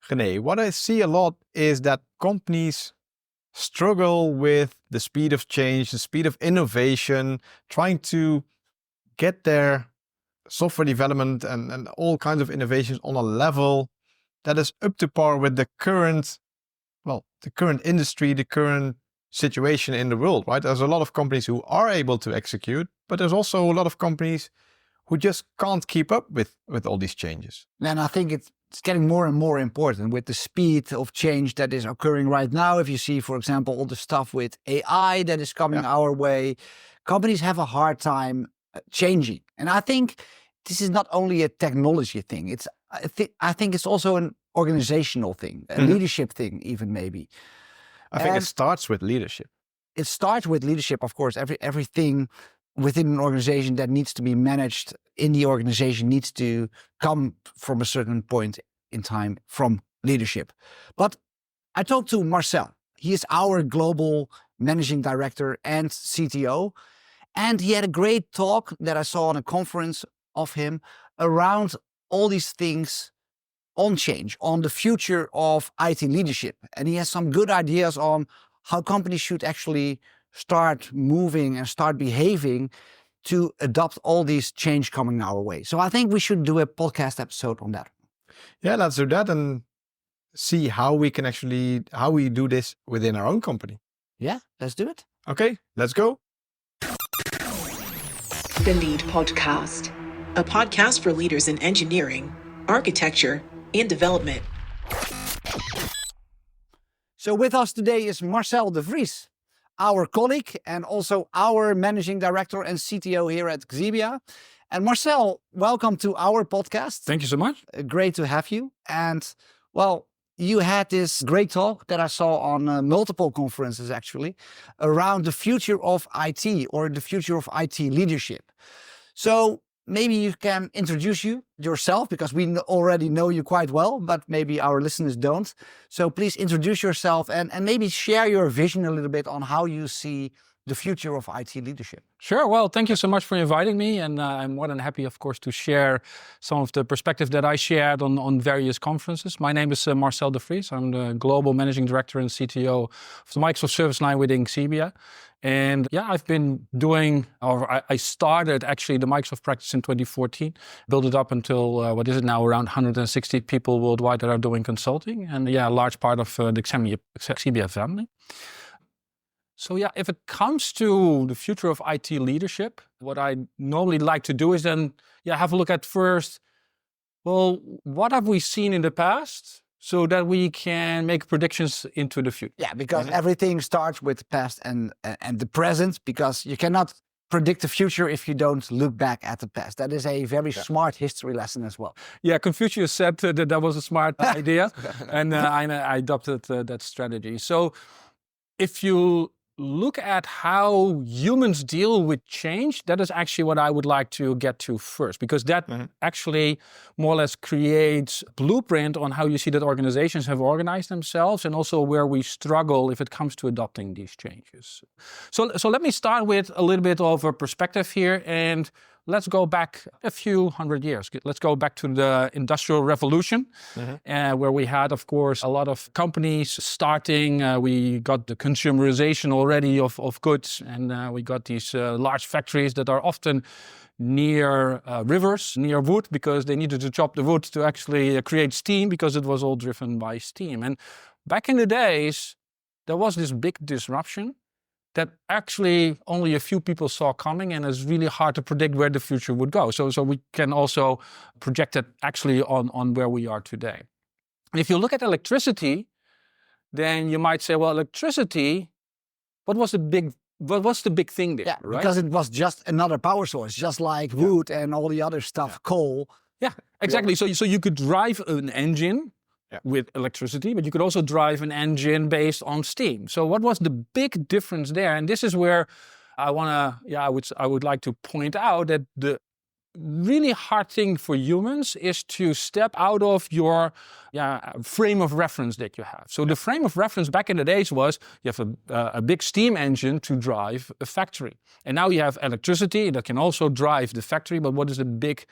Rene, what I see a lot is that companies struggle with the speed of change, the speed of innovation, trying to get their software development and all kinds of innovations on a level that is up to par with the current industry, the current situation in the world, right? There's a lot of companies who are able to execute, but there's also a lot of companies who just can't keep up with all these changes. And I think it's getting more and more important with the speed of change that is occurring right now. If you see, for example, all the stuff with AI that is coming our way, companies have a hard time changing. And I think this is not only a technology thing. I think it's also an organizational thing, a leadership thing, even maybe. I think it starts with leadership. It starts with leadership, of course. Everything within an organization that needs to be managed in the organization needs to come from a certain point in time from leadership. But I talked to Marcel. He is our global managing director and CTO. And he had a great talk that I saw on a conference of him around all these things on change, on the future of IT leadership. And he has some good ideas on how companies should actually start moving and start behaving to adopt all these change coming our way. So I think we should do a podcast episode on that. Yeah, let's do that and see how we do this within our own company. Yeah, let's do it. Okay, let's go. The Lead Podcast, a podcast for leaders in engineering, architecture, and development. So with us today is Marcel de Vries, our colleague and also our managing director and CTO here at Xebia. And Marcel, welcome to our podcast. Thank you so much. Great to have you. And well, you had this great talk that I saw on multiple conferences actually around the future of IT or the future of IT leadership. So maybe you can introduce yourself because we already know you quite well, but maybe our listeners don't. So please introduce yourself and maybe share your vision a little bit on how you see the future of IT leadership. Sure. Well, thank you so much for inviting me. And I'm more than happy, of course, to share some of the perspective that I shared on various conferences. My name is Marcel de Vries. I'm the Global Managing Director and CTO of the Microsoft service line within Xebia. And yeah, I've been I started actually the Microsoft practice in 2014, built it up until, around 160 people worldwide that are doing consulting. And yeah, a large part of the Xebia family. So yeah, if it comes to the future of IT leadership, what I normally like to do is then have a look at first, well, what have we seen in the past so that we can make predictions into the future? Yeah, because everything starts with the past and the present, because you cannot predict the future if you don't look back at the past. That is a very smart history lesson as well. Yeah, Confucius said that was a smart idea, and I adopted that strategy. So if you look at how humans deal with change, that is actually what I would like to get to first, because that actually more or less creates a blueprint on how you see that organizations have organized themselves and also where we struggle if it comes to adopting these changes. So let me start with a little bit of a perspective here, and let's go back a few hundred years. Let's go back to the Industrial Revolution, where we had, of course, a lot of companies starting. We got the consumerization already of goods, and we got these large factories that are often near rivers, near wood, because they needed to chop the wood to actually create steam, because it was all driven by steam. And back in the days, there was this big disruption that actually only a few people saw coming, and it's really hard to predict where the future would go. So we can also project it actually on where we are today. And if you look at electricity, then you might say, well, electricity, what's the big thing there? Yeah, right? Because it was just another power source, just like wood and all the other stuff, coal. Yeah, exactly. So you could drive an engine with electricity, but you could also drive an engine based on steam. So what was the big difference there? And this is where I would like to point out that the really hard thing for humans is to step out of your frame of reference that you have. So the frame of reference back in the days was you have a big steam engine to drive a factory. And now you have electricity that can also drive the factory, but what is the big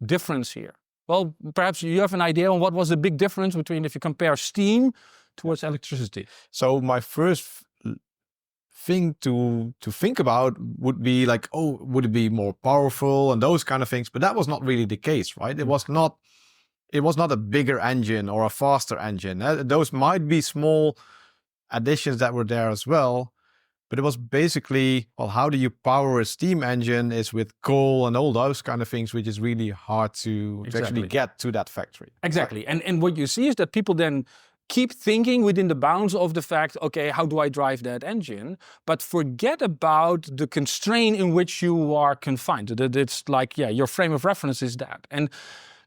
difference here? Well, perhaps you have an idea on what was the big difference between if you compare steam towards electricity. So my first thing to think about would be like, oh, would it be more powerful and those kind of things? But that was not really the case, right? It was not a bigger engine or a faster engine. Those might be small additions that were there as well. But it was basically, well, how do you power a steam engine is with coal and all those kind of things, which is really hard to actually get to that factory. Exactly. And what you see is that people then keep thinking within the bounds of the fact, okay, how do I drive that engine? But forget about the constraint in which you are confined. That it's like, yeah, your frame of reference is that. And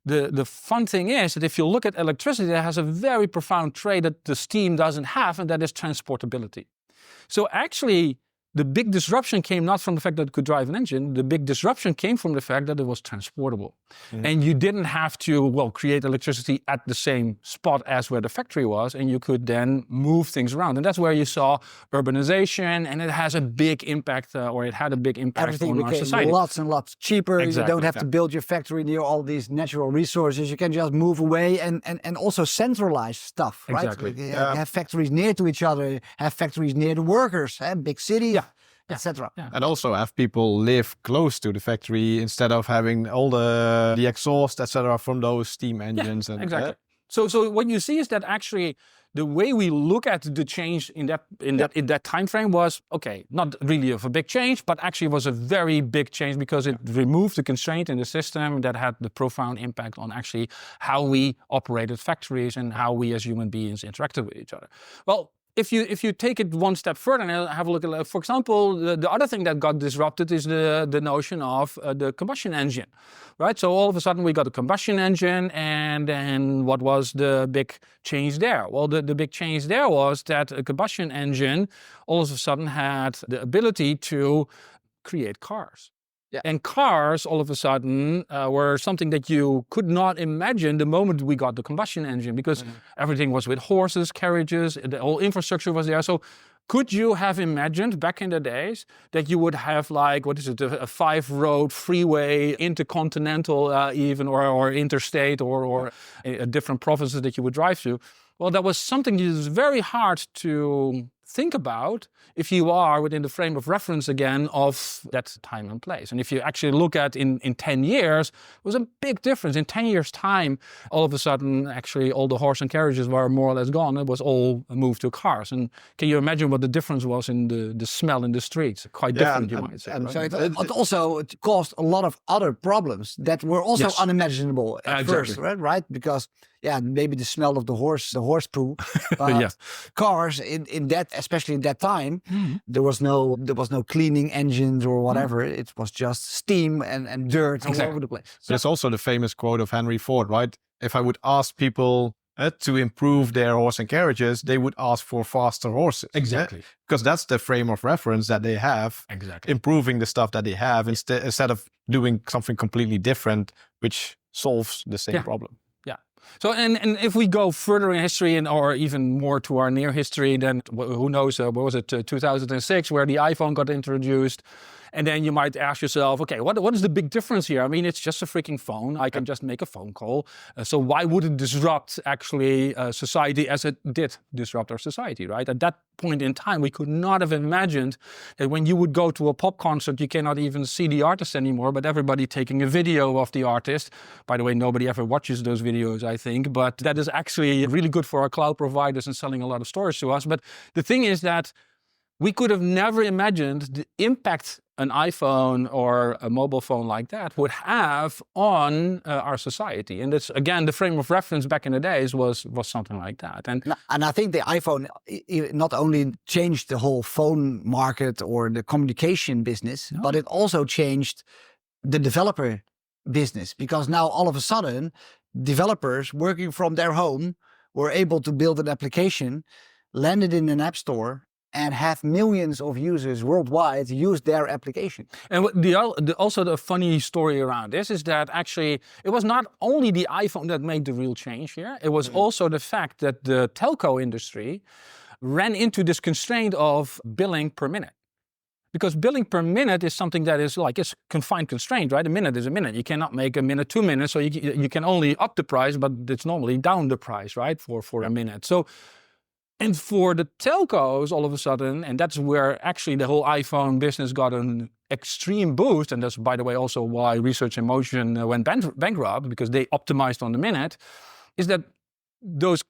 the fun thing is that if you look at electricity, it has a very profound trait that the steam doesn't have, and that is transportability. So actually, the big disruption came not from the fact that it could drive an engine. The big disruption came from the fact that it was transportable. And you didn't have to, well, create electricity at the same spot as where the factory was, and you could then move things around. And that's where you saw urbanization, and it has a big impact, or it had a big impact Everything on our became society. lots and lots cheaper. Exactly, You don't have to build your factory near all these natural resources. You can just move away and also centralize stuff, right? Exactly. You have factories near to each other, have factories near the workers, big cities, etc. And also have people live close to the factory instead of having all the exhaust, etc., from those steam engines. And exactly. So what you see is that actually the way we look at the change in that time frame was, okay, not really of a big change, but actually was a very big change because it removed the constraint in the system that had the profound impact on actually how we operated factories and how we as human beings interacted with each other. Well, if you take it one step further and have a look at, for example, the other thing that got disrupted is the notion of the combustion engine, right? So all of a sudden we got a combustion engine, and then what was the big change there? Well, the big change there was that a combustion engine all of a sudden had the ability to create cars. And cars, all of a sudden, were something that you could not imagine the moment we got the combustion engine, because everything was with horses, carriages, the whole infrastructure was there. So could you have imagined back in the days that you would have like, what is it, a 5-road freeway, intercontinental even, or interstate, or different provinces that you would drive to? Well, that was something that is very hard to think about if you are within the frame of reference again of that time and place. And if you actually look at in 10 years, it was a big difference. In 10 years' time, all of a sudden, actually all the horse and carriages were more or less gone. It was all moved to cars. And can you imagine what the difference was in the smell in the streets? Quite different, you might say. And so it also caused a lot of other problems that were also unimaginable at first, right? Because maybe the smell of the horse poo, but cars in that, especially in that time, there was no cleaning engines or whatever. It was just steam and dirt all over the place. So there's also the famous quote of Henry Ford, right? If I would ask people to improve their horse and carriages, they would ask for faster horses. Exactly. Because that's the frame of reference that they have. Exactly. Improving the stuff that they have instead of doing something completely different, which solves the same problem. So, and if we go further in history or even more to our near history, then who knows, what was it, 2006, where the iPhone got introduced. And then you might ask yourself, okay, what is the big difference here? I mean, it's just a freaking phone. I can just make a phone call. So why would it disrupt actually society as it did disrupt our society, right? At that point in time, we could not have imagined that when you would go to a pop concert, you cannot even see the artist anymore, but everybody taking a video of the artist. By the way, nobody ever watches those videos, I think, but that is actually really good for our cloud providers and selling a lot of storage to us. But the thing is that we could have never imagined the impact an iPhone or a mobile phone like that would have on our society. And it's, again, the frame of reference back in the days was something like that. And I think the iPhone not only changed the whole phone market or the communication business, but it also changed the developer business, because now all of a sudden, developers working from their home were able to build an application, land it in an app store, and have millions of users worldwide use their application. And also the funny story around this is that actually it was not only the iPhone that made the real change here, it was also the fact that the telco industry ran into this constraint of billing per minute. because billing per minute is something that is like, it's confined constraint, right? A minute is a minute. You cannot make a minute 2 minutes, so you can only up the price, but it's normally down the price, right, for a minute. So, and for the telcos, all of a sudden, and that's where actually the whole iPhone business got an extreme boost, and that's, by the way, also why Research in Motion went bankrupt, because they optimized on the minute, is that those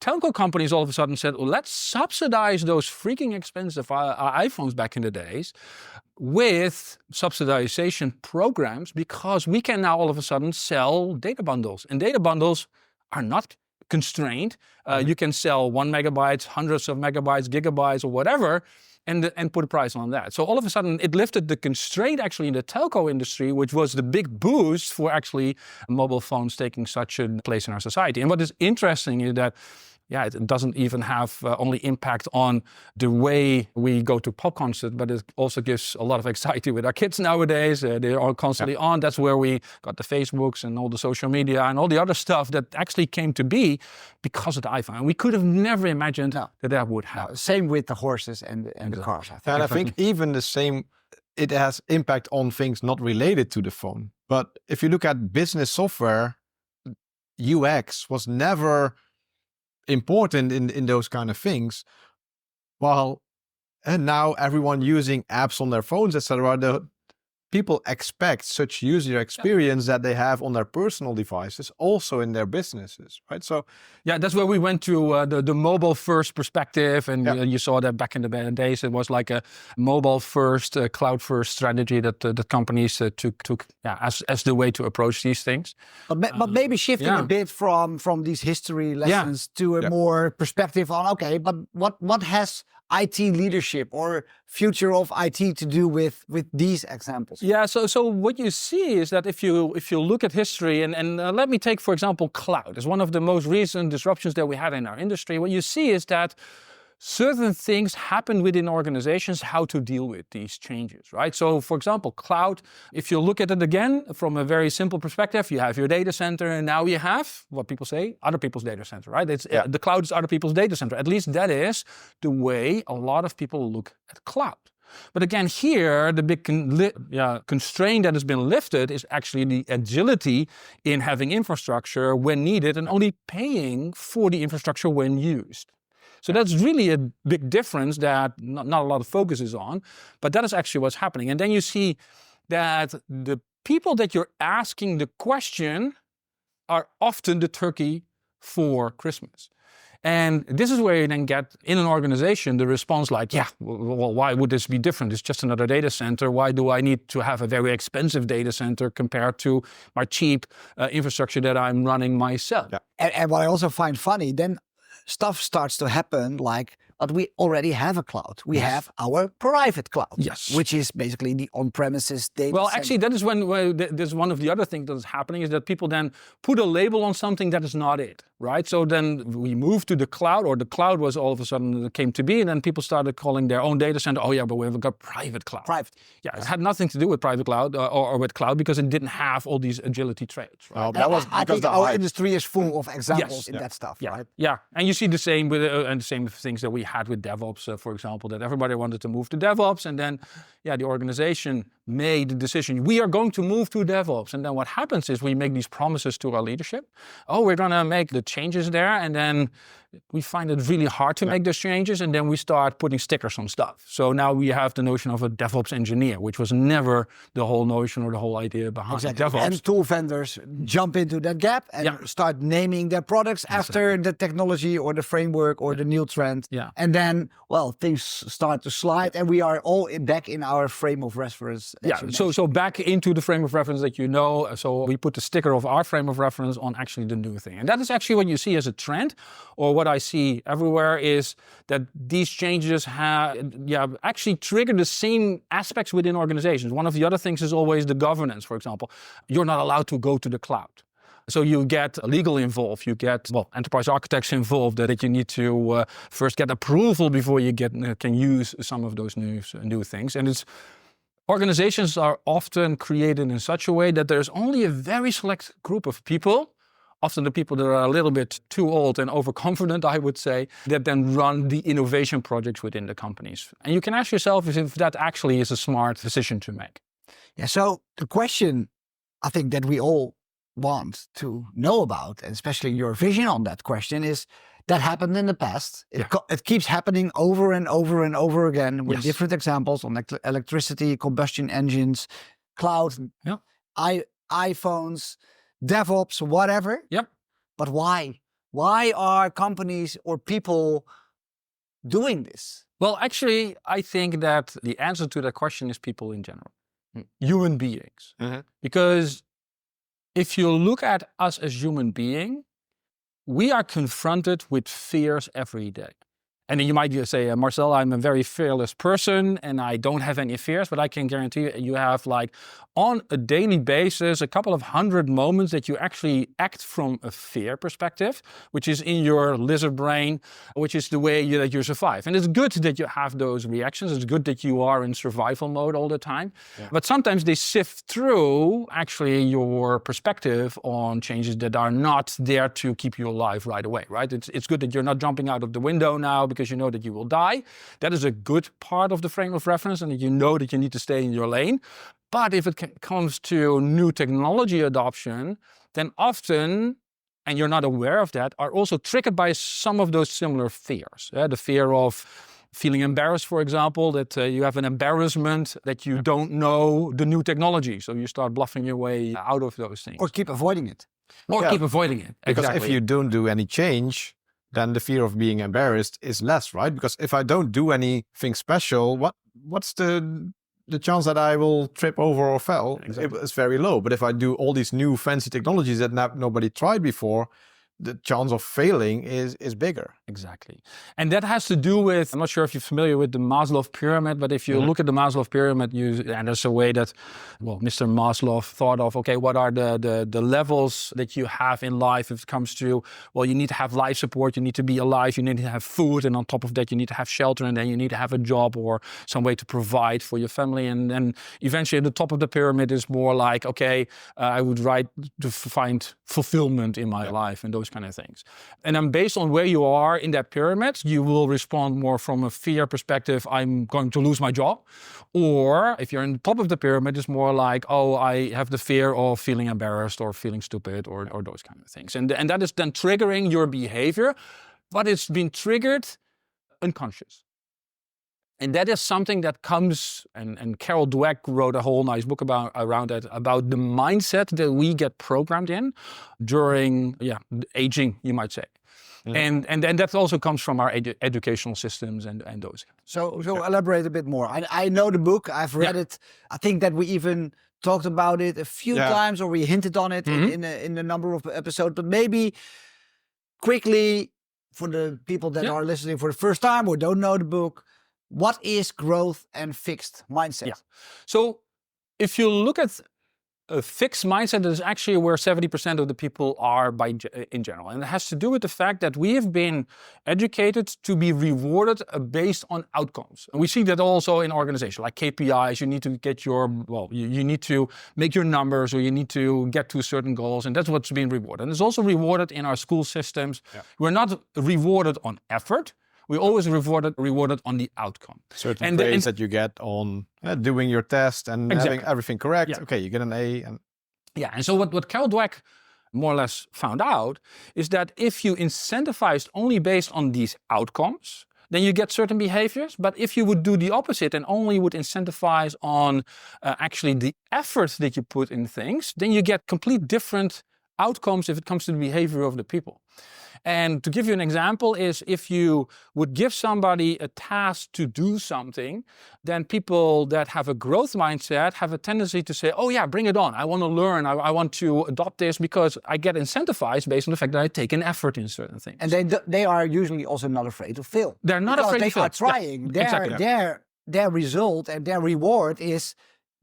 telco companies all of a sudden said, well, let's subsidize those freaking expensive iPhones back in the days with subsidization programs, because we can now all of a sudden sell data bundles. And data bundles are not constrained. You can sell 1 megabyte, hundreds of megabytes, gigabytes, or whatever, and put a price on that. So all of a sudden it lifted the constraint actually in the telco industry, which was the big boost for actually mobile phones taking such a place in our society. And what is interesting is that it doesn't even have only impact on the way we go to pop concert, but it also gives a lot of anxiety with our kids nowadays. They're all constantly on. That's where we got the Facebooks and all the social media and all the other stuff that actually came to be because of the iPhone. And we could have never imagined that would happen. Same with the horses and the cars. I think. And I think even the same, it has impact on things not related to the phone. But if you look at business software, UX was never important in those kind of things, and now everyone using apps on their phones, etc. The people expect such user experience that they have on their personal devices also in their businesses, right? So that's where we went to the mobile first perspective, and you saw that back in the days. It was like a mobile first, cloud first strategy that the companies took as the way to approach these things. But maybe shifting a bit from these history lessons to a more perspective on, but what has IT leadership or future of IT to do with these examples? Yeah, so what you see is that if you look at history, and let me take, for example, cloud as one of the most recent disruptions that we had in our industry. What you see is that certain things happen within organizations, how to deal with these changes, right? So, for example, cloud, if you look at it again from a very simple perspective, you have your data center, and now you have what people say, other people's data center, right? The cloud is other people's data center. At least that is the way a lot of people look at cloud. But again, here, the big constraint that has been lifted is actually the agility in having infrastructure when needed and only paying for the infrastructure when used. So that's really a big difference that not a lot of focus is on, but that is actually what's happening. And then you see that the people that you're asking the question are often the turkey for Christmas. And this is where you then get, in an organization, the response like, well, why would this be different? It's just another data center. Why do I need to have a very expensive data center compared to my cheap infrastructure that I'm running myself? Yeah. And what I also find funny, then stuff starts to happen like, but we already have a cloud. We have our private cloud, which is basically the on-premises data center. Actually, that is when there's one of the other things that is happening is that people then put a label on something that is not it, right? So then we moved to the cloud, or the cloud was all of a sudden came to be, and then people started calling their own data center, but we have got private cloud. It had nothing to do with private cloud or with cloud, because it didn't have all these agility traits. Right? I think our industry is full of examples in that stuff, right? Yeah, and you see the same with and the same things that we had with DevOps, for example, that everybody wanted to move to DevOps, and then the organization made the decision, we are going to move to DevOps. And then what happens is we make these promises to our leadership. We're going to make the changes there, and then we find it really hard to make those changes, and then we start putting stickers on stuff. So now we have the notion of a DevOps engineer, which was never the whole notion or the whole idea behind DevOps. And tool vendors jump into that gap and start naming their products after the technology or the framework or the new trend. And then, things start to slide, and we are all back in our frame of reference. So back into the frame of reference that you know. So we put the sticker of our frame of reference on actually the new thing. And that is actually what you see as a trend, or what I see everywhere, is that these changes actually trigger the same aspects within organizations. One of the other things is always the governance, for example. You're not allowed to go to the cloud. So you get legal involved, you get enterprise architects involved, that you need to first get approval before you can use some of those new things. And organizations are often created in such a way that there's only a very select group of people often the people that are a little bit too old and overconfident, I would say, that then run the innovation projects within the companies. And you can ask yourself if that actually is a smart decision to make. Yeah, so the question I think that we all want to know about, and especially your vision on that question, is that happened in the past. It keeps happening over and over and over again with different examples on electricity, combustion engines, cloud, iPhones, DevOps, whatever. Yep. But why? Why are companies or people doing this? Well, actually, I think that the answer to that question is people in general, human beings. Because if you look at us as human beings, we are confronted with fears every day. And then you might just say, Marcel, I'm a very fearless person and I don't have any fears, but I can guarantee you have, like, on a daily basis, a couple of 100 moments that you actually act from a fear perspective, which is in your lizard brain, which is the way that you survive. And it's good that you have those reactions. It's good that you are in survival mode all the time. Yeah. But sometimes they sift through actually your perspective on changes that are not there to keep you alive right away, right? It's good that you're not jumping out of the window now because you know that you will die. That is a good part of the frame of reference, and that you know that you need to stay in your lane. But if it comes to new technology adoption, then often, and you're not aware of that, are also triggered by some of those similar fears. The fear of feeling embarrassed, for example, that you have an embarrassment that you don't know the new technology. So you start bluffing your way out of those things. Or keep avoiding it. Keep avoiding it. Because if you don't do any change, then the fear of being embarrassed is less, right? Because if I don't do anything special, what's the chance that I will trip over or fall? Exactly. It's very low. But if I do all these new fancy technologies that nobody tried before, the chance of failing is bigger. Exactly. And that has to do with, I'm not sure if you're familiar with the Maslow pyramid, but if you look at the Maslow pyramid, and there's a way that, well, Mr. Maslow thought of, okay, what are the levels that you have in life if it comes to, well, you need to have life support, you need to be alive, you need to have food, and on top of that, you need to have shelter, and then you need to have a job or some way to provide for your family. And then eventually the top of the pyramid is more like, okay, I would like to find fulfillment in my life and those kind of things. And then based on where you are in that pyramid, you will respond more from a fear perspective, I'm going to lose my job. Or if you're in the top of the pyramid, it's more like, oh, I have the fear of feeling embarrassed or feeling stupid or those kind of things. And that is then triggering your behavior, but it's been triggered unconscious. And that is something that comes, and Carol Dweck wrote a whole nice book around that, about the mindset that we get programmed in during aging, you might say. Yeah. And that also comes from our educational systems and those. So elaborate a bit more. I know the book, I've read it. I think that we even talked about it a few times, or we hinted on it in a number of episodes, but maybe quickly for the people that are listening for the first time or don't know the book, what is growth and fixed mindset? Yeah. So if you look at a fixed mindset, that is actually where 70% of the people are in general. And it has to do with the fact that we have been educated to be rewarded based on outcomes. And we see that also in organizations like KPIs. You need to get you need to make your numbers, or you need to get to certain goals. And that's what's being rewarded. And it's also rewarded in our school systems. Yeah. We're not rewarded on effort. We always rewarded on the outcome. Certain grades that you get on doing your test and having everything correct. Yeah. Okay, you get an A. And so what Carol Dweck more or less found out is that if you incentivized only based on these outcomes, then you get certain behaviors. But if you would do the opposite and only would incentivize on actually the effort that you put in things, then you get complete different outcomes if it comes to the behavior of the people. And to give you an example is, if you would give somebody a task to do something, then people that have a growth mindset have a tendency to say, oh yeah, bring it on. I want to learn. I want to adopt this because I get incentivized based on the fact that I take an effort in certain things. And they are usually also not afraid to fail. They're not afraid to fail. They are trying. Their result and their reward is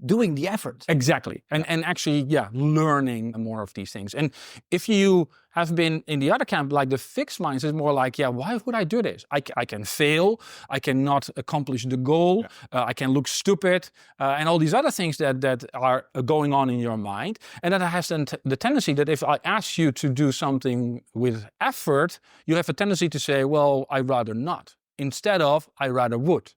doing the effort. Exactly. And actually, learning more of these things. And if you have been in the other camp, like the fixed mindset is more like, why would I do this? I can fail. I cannot accomplish the goal. I can look stupid and all these other things that are going on in your mind. And that has the tendency that if I ask you to do something with effort, you have a tendency to say, well, I'd rather not. Instead of, I rather would.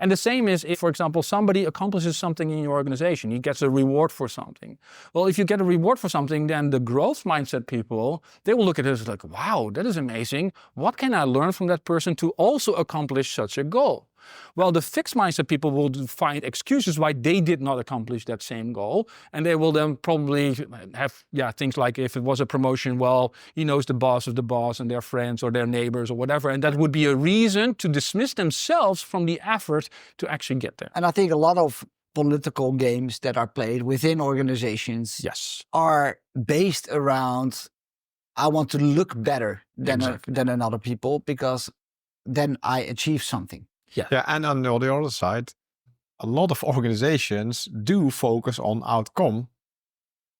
And the same is if, for example, somebody accomplishes something in your organization, he gets a reward for something. Well, if you get a reward for something, then the growth mindset people, they will look at it as like, wow, that is amazing. What can I learn from that person to also accomplish such a goal? Well, the fixed mindset people will find excuses why they did not accomplish that same goal. And they will then probably have things like if it was a promotion, well, he knows the boss of the boss and their friends or their neighbors or whatever. And that would be a reason to dismiss themselves from the effort to actually get there. And I think a lot of political games that are played within organizations are based around, I want to look better than another people because then I achieve something. Yeah, and on the other side, a lot of organizations do focus on outcome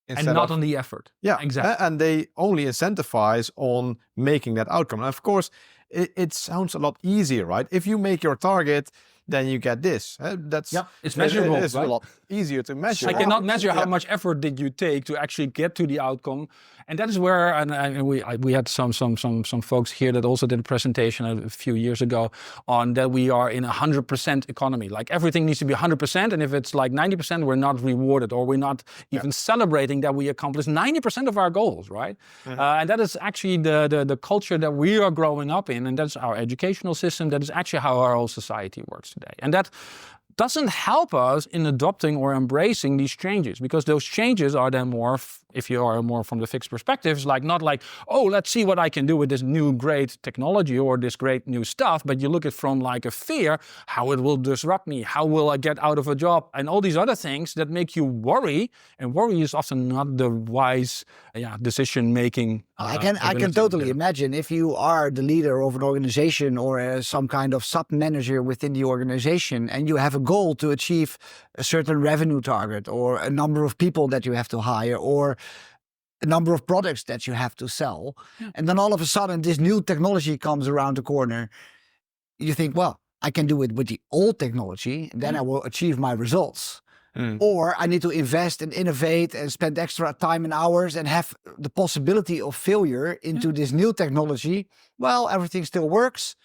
and not on the effort. Yeah, exactly. And they only incentivize on making that outcome. And of course, it sounds a lot easier, right? If you make your target, then you get this. It's measurable. It's right? a lot easier to measure. I cannot measure how much effort did you take to actually get to the outcome, and that is where and we had some folks here that also did a presentation a few years ago on that we are in 100% economy. Like everything needs to be 100%, and if it's like 90%, we're not rewarded or we're not even celebrating that we accomplished 90% of our goals, right? And that is actually the culture that we are growing up in, and that's our educational system. That is actually how our whole society works today, and that doesn't help us in adopting or embracing these changes, because those changes are then more, if you are more from the fixed perspective, it's like not like, oh, let's see what I can do with this new great technology or this great new stuff, but you look at it from like a fear, how it will disrupt me, how will I get out of a job, and all these other things that make you worry, and worry is often not the wise decision making. I can totally imagine if you are the leader of an organization or some kind of sub-manager within the organization and you have a goal to achieve a certain revenue target or a number of people that you have to hire or a number of products that you have to sell. And then all of a sudden this new technology comes around the corner. You think, well, I can do it with the old technology and then I will achieve my results. Or I need to invest and innovate and spend extra time and hours and have the possibility of failure into this new technology. Well, everything still works.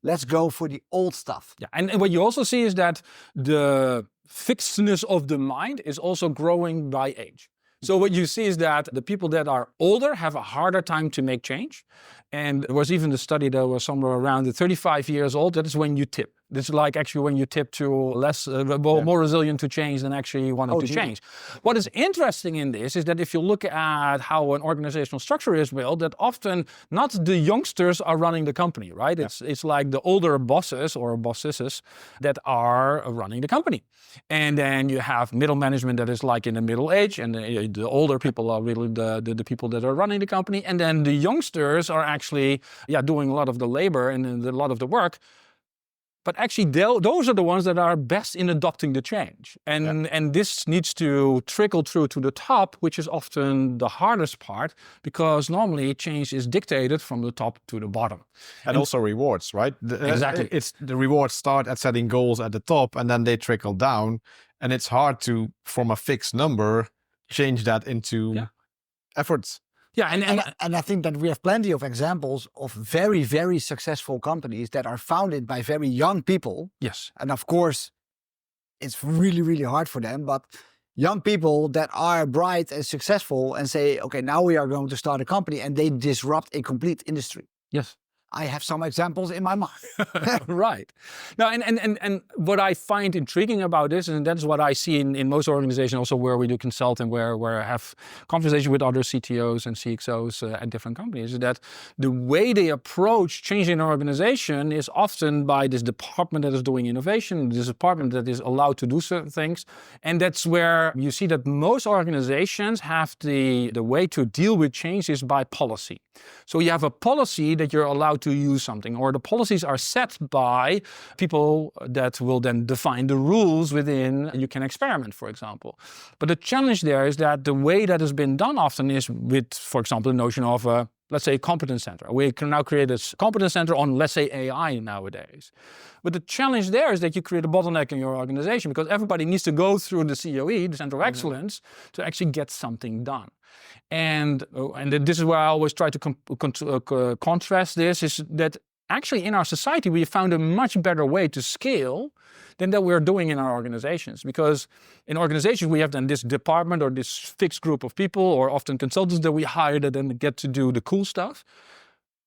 Let's go for the old stuff. Yeah, and what you also see is that the fixedness of the mind is also growing by age. So what you see is that the people that are older have a harder time to make change. And there was even the study that was somewhere around the 35 years old. That is when you tip. This is like actually when you tip to less, more resilient to change than actually wanting to change. What is interesting in this is that if you look at how an organizational structure is built, that often not the youngsters are running the company, right? It's like the older bosses or bosses that are running the company. And then you have middle management that is like in the middle age, and the older people are really the people that are running the company. And then the youngsters are actually doing a lot of the labor and a lot of the work. But actually, those are the ones that are best in adopting the change. And this needs to trickle through to the top, which is often the hardest part, because normally change is dictated from the top to the bottom. And also rewards, right? Exactly. It's the rewards start at setting goals at the top and then they trickle down. And it's hard to, from a fixed number, change that into efforts. Yeah, and I think that we have plenty of examples of very, very successful companies that are founded by very young people. Yes. And of course, it's really, really hard for them. But young people that are bright and successful and say, okay, now we are going to start a company, and they disrupt a complete industry. Yes. I have some examples in my mind. Right. Now, and what I find intriguing about this, and that's what I see in most organizations also where we do consult and where I have conversations with other CTOs and CXOs at different companies, is that the way they approach changing an organization is often by this department that is doing innovation, this department that is allowed to do certain things. And that's where you see that most organizations have the way to deal with change is by policy. So you have a policy that you're allowed to use something, or the policies are set by people that will then define the rules within you can experiment, for example. But the challenge there is that the way that has been done often is with, for example, the notion of let's say, a competence center. We can now create a competence center on, let's say, AI nowadays. But the challenge there is that you create a bottleneck in your organization because everybody needs to go through the COE, the Center of Excellence, to actually get something done. And this is where I always try to contrast this, is that actually in our society we found a much better way to scale than that we're doing in our organizations. Because in organizations we have then this department or this fixed group of people, or often consultants that we hire that then get to do the cool stuff.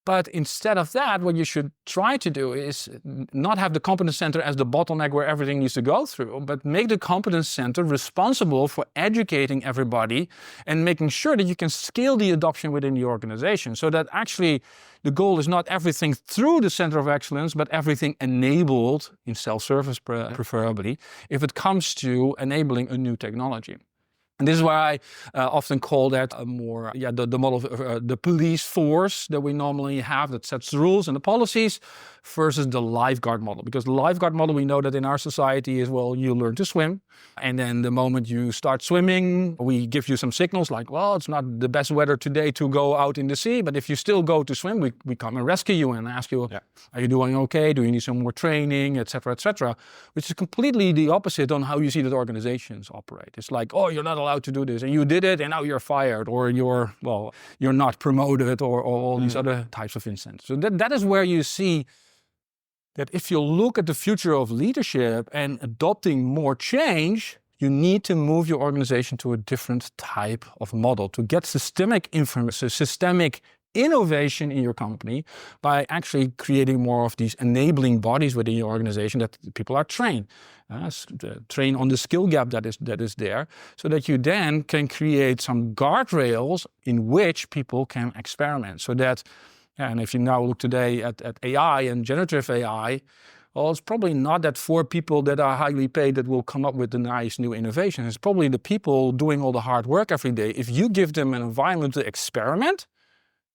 But instead of that, what you should try to do is not have the competence center as the bottleneck where everything needs to go through, but make the competence center responsible for educating everybody and making sure that you can scale the adoption within the organization, so that actually the goal is not everything through the Center of Excellence, but everything enabled in self-service preferably, if it comes to enabling a new technology. And this is why I often call that a more, the model of the police force that we normally have that sets the rules and the policies versus the lifeguard model. Because the lifeguard model, we know that in our society is, well, you learn to swim. And then the moment you start swimming, we give you some signals like, well, it's not the best weather today to go out in the sea. But if you still go to swim, we come and rescue you and ask you, are you doing okay? Do you need some more training, et cetera, which is completely the opposite on how you see that organizations operate. It's like, oh, you're not allowed to do this and you did it and now you're fired, or you're not promoted, or all these other types of instances. So that is where you see that if you look at the future of leadership and adopting more change, you need to move your organization to a different type of model to get systemic innovation in your company by actually creating more of these enabling bodies within your organization that people are trained. Train on the skill gap that is there, so that you then can create some guardrails in which people can experiment. So that, and if you now look today at AI and generative AI, well, it's probably not that 4 people that are highly paid that will come up with the nice new innovation. It's probably the people doing all the hard work every day. If you give them an environment to experiment,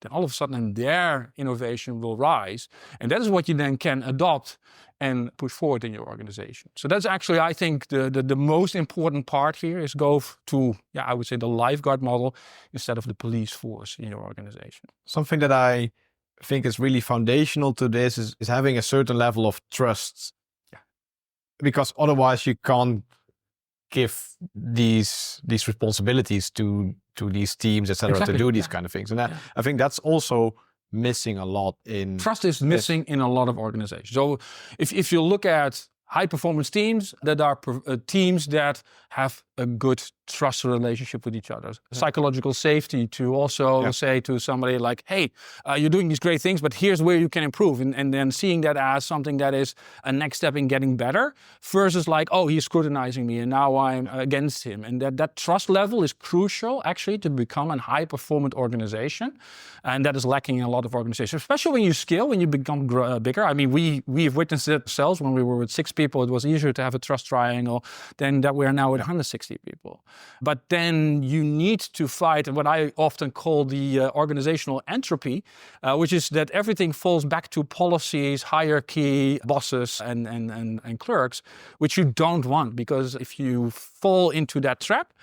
then all of a sudden their innovation will rise. And that is what you then can adopt and push forward in your organization. So that's actually, I think, the most important part here is go to, I would say, the lifeguard model instead of the police force in your organization. Something that I think is really foundational to this is having a certain level of trust. Yeah. Because otherwise you can't give these responsibilities to these teams, etc., to do these kind of things. And I think that's also missing a lot in... Trust is missing in a lot of organizations. So if you look at high-performance teams, that are teams that have a good trust relationship with each other. Psychological safety to also say to somebody like, hey, you're doing these great things, but here's where you can improve. And then seeing that as something that is a next step in getting better versus like, oh, he's scrutinizing me and now I'm against him. And that trust level is crucial actually to become a high-performant organization. And that is lacking in a lot of organizations, especially when you scale, when you become bigger. I mean, we've witnessed it ourselves when we were with 6 people. It was easier to have a trust triangle than that we're now with 160 people. But then you need to fight what I often call the organizational entropy, which is that everything falls back to policies, hierarchy, bosses, and clerks, which you don't want, because if you fall into that trap,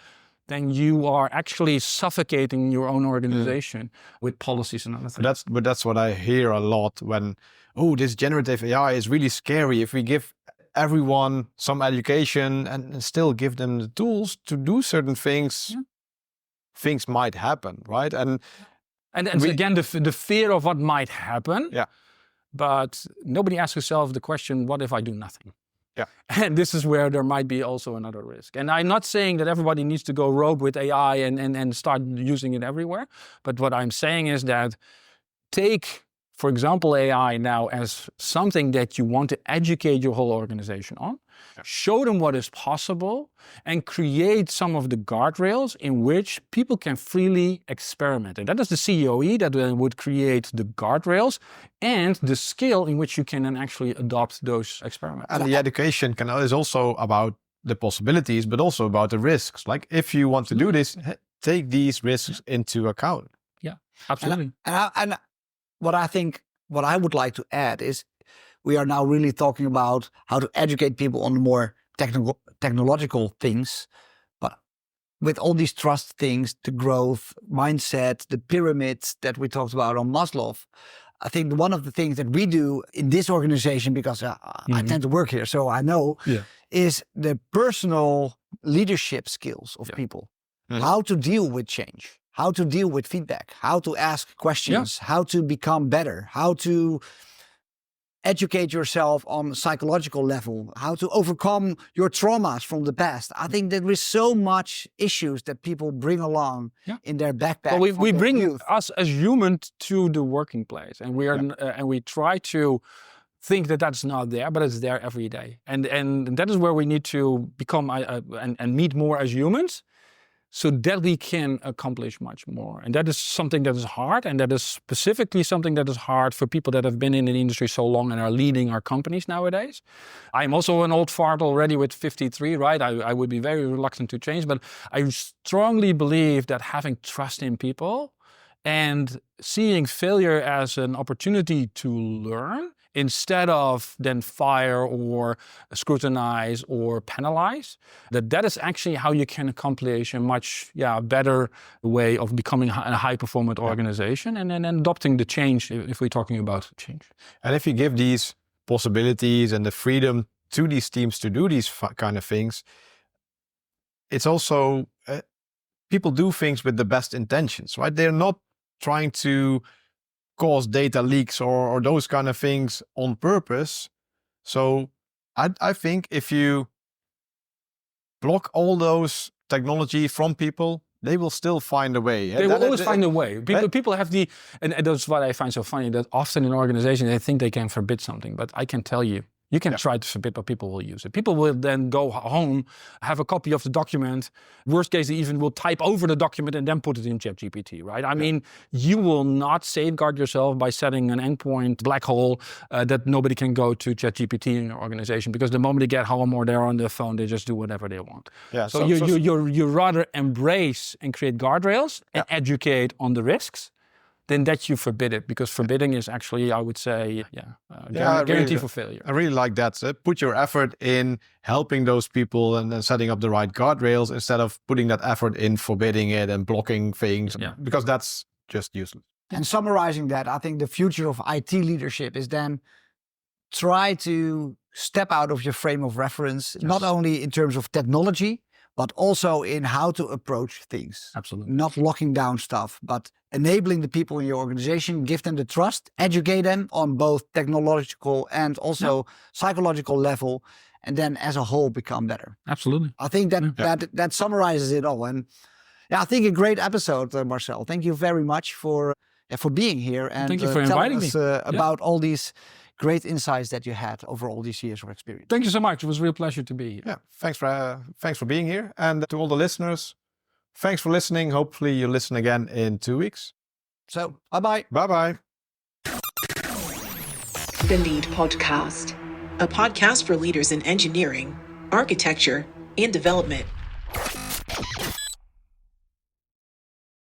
then you are actually suffocating your own organization with policies and other things. But that's what I hear a lot when, oh, this generative AI is really scary. If we give everyone some education and still give them the tools to do certain things, things might happen, right? And again, the fear of what might happen. Yeah. But nobody asks yourself the question, what if I do nothing? Yeah. And this is where there might be also another risk. And I'm not saying that everybody needs to go rogue with AI and start using it everywhere. But what I'm saying is that take, for example, AI now as something that you want to educate your whole organization on, show them what is possible, and create some of the guardrails in which people can freely experiment. And that is the COE that would create the guardrails and the scale in which you can then actually adopt those experiments. And the education is also about the possibilities, but also about the risks. Like if you want to do this, take these risks into account. Yeah, absolutely. And what I think what I would like to add is we are now really talking about how to educate people on the more technological things. But with all these trust things, the growth mindset, the pyramids that we talked about on Maslow, I think one of the things that we do in this organization, because I tend to work here, so I know, is the personal leadership skills of people. How to deal with change, how to deal with feedback, how to ask questions, how to become better, how to educate yourself on a psychological level, how to overcome your traumas from the past. I think there is so much issues that people bring along in their backpack. Well, we bring us as humans to the working place, and we are and we try to think that that's not there, but it's there every day. And that is where we need to become and meet more as humans, so that we can accomplish much more. And that is something that is hard, and that is specifically something that is hard for people that have been in the industry so long and are leading our companies nowadays. I'm also an old fart already with 53, right? I would be very reluctant to change, but I strongly believe that having trust in people and seeing failure as an opportunity to learn instead of then fire or scrutinize or penalize, that is actually how you can accomplish a much better way of becoming a high-performant organization and then adopting the change if we're talking about change. And if you give these possibilities and the freedom to these teams to do these kind of things, it's also, people do things with the best intentions, right? They're not trying to cause data leaks or those kind of things on purpose. So I think if you block all those technology from people, they will still find a way. They will always find a way. People have and that's what I find so funny, that often in organizations they think they can forbid something, but I can tell you, you can try to forbid, but people will use it. People will then go home, have a copy of the document. Worst case, they even will type over the document and then put it in ChatGPT, right? I mean, you will not safeguard yourself by setting an endpoint black hole that nobody can go to ChatGPT in your organization, because the moment they get home or they're on their phone, they just do whatever they want. Yeah, so you rather embrace and create guardrails and educate on the risks than that you forbid it, because forbidding is actually, I would say, guarantee for failure. I really like that. So put your effort in helping those people and then setting up the right guardrails instead of putting that effort in forbidding it and blocking things, because that's just useless. And summarizing that, I think the future of IT leadership is then try to step out of your frame of reference, not only in terms of technology, but also in how to approach things. Absolutely. Not locking down stuff, but enabling the people in your organization, give them the trust, educate them on both technological and also psychological level, and then as a whole become better. Absolutely. I think that summarizes it all. And I think a great episode, Marcel. Thank you very much for being here and thank you for inviting us about all these great insights that you had over all these years of experience. Thank you so much. It was a real pleasure to be here. Yeah, thanks for being here. And to all the listeners, thanks for listening. Hopefully you'll listen again in 2 weeks. So, bye-bye. Bye-bye. The Lead Podcast, a podcast for leaders in engineering, architecture, and development.